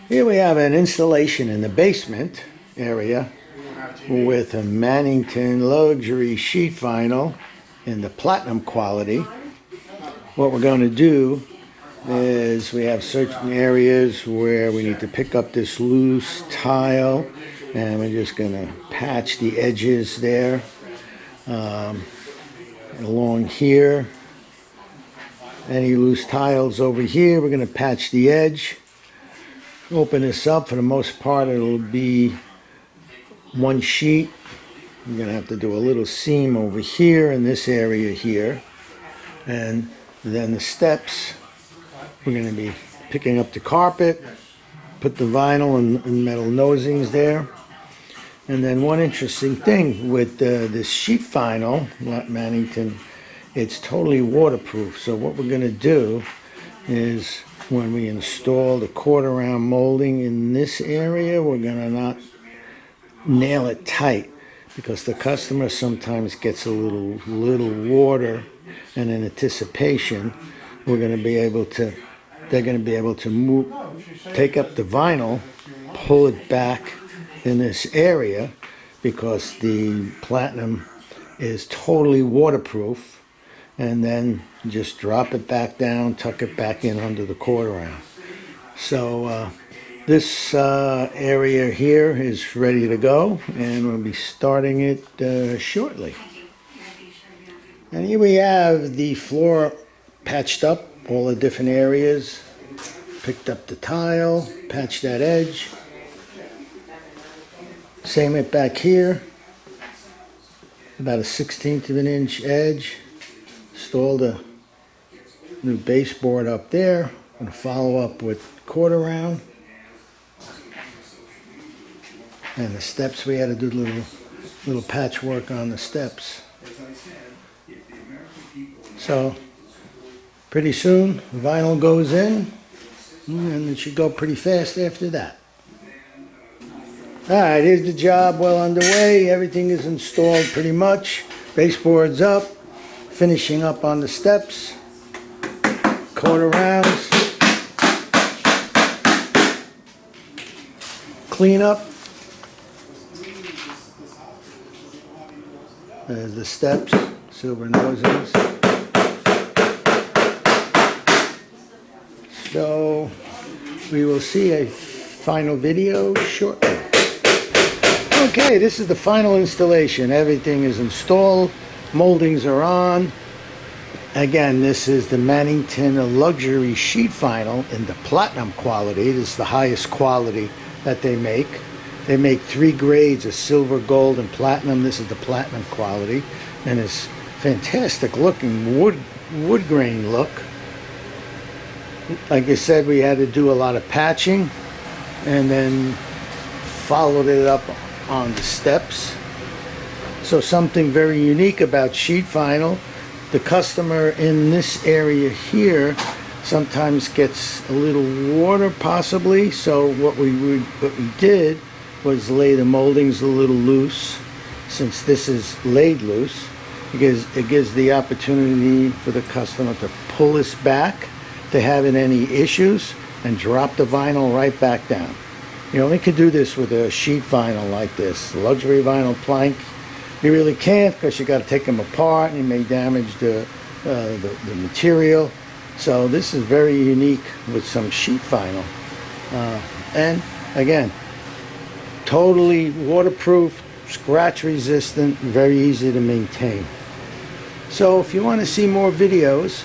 Here we have an installation in the basement area with a Mannington Luxury Sheet Vinyl in the platinum quality. What we're going to do is we have certain areas where we need to pick up this loose tile, and we're just going to patch the edges there along here. Any loose tiles over here, we're going to patch the edge. Open this up. For the most part, it'll be one sheet. We're going to have to do a little seam over here in this area here. And then the steps, we're going to be picking up the carpet, put the vinyl and metal nosings there. And then one interesting thing with this sheet vinyl, Mannington, it's totally waterproof. So what we're going to do is when we install the quarter round molding in this area, we're going to not nail it tight, because the customer sometimes gets a little water, and in anticipation they're going to be able to take up the vinyl, pull it back in this area, because the platinum is totally waterproof, and then just drop it back down, tuck it back in under the quarter round. So this area here is ready to go, and we'll be starting it shortly. And here we have the floor patched up, all the different areas. Picked up the tile, patched that edge. Same it back here, about a 1/16 of an inch edge. Installed a new baseboard up there. I'm going to follow up with quarter round. And the steps, we had to do little patchwork on the steps. So pretty soon vinyl goes in, and it should go pretty fast after that. Alright, here's the job well underway. Everything is installed pretty much. Baseboard's up. Finishing up on the steps. Quarter rounds. Clean up. There's the steps. Silver noses. So we will see a final video shortly. Okay, this is the final installation. Everything is installed. Moldings are on. Again, this is the Mannington Luxury Sheet Vinyl in the platinum quality. This is the highest quality that they make. They make 3 grades of silver, gold, and platinum. This is the platinum quality, and it's fantastic looking wood grain look. Like I said, we had to do a lot of patching, and then followed it up on the steps. So something very unique about sheet vinyl, the customer in this area here sometimes gets a little water possibly. So what we did was lay the moldings a little loose. Since this is laid loose, it gives the opportunity for the customer to pull this back, to having any issues, and drop the vinyl right back down. You only could do this with a sheet vinyl like this. Luxury vinyl plank, you really can't, because you got to take them apart and you may damage the material. So this is very unique with some sheet vinyl. And again, totally waterproof, scratch resistant, very easy to maintain. So if you want to see more videos,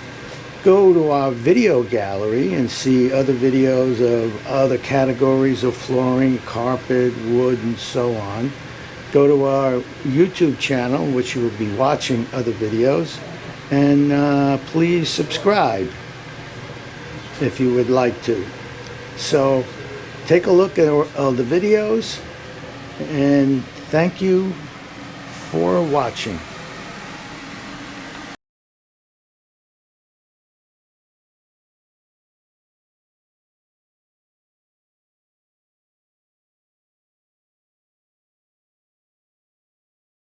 go to our video gallery and see other videos of other categories of flooring, carpet, wood, and so on. Go to our YouTube channel, which you will be watching other videos, and please subscribe if you would like to. So take a look at the videos, and thank you for watching.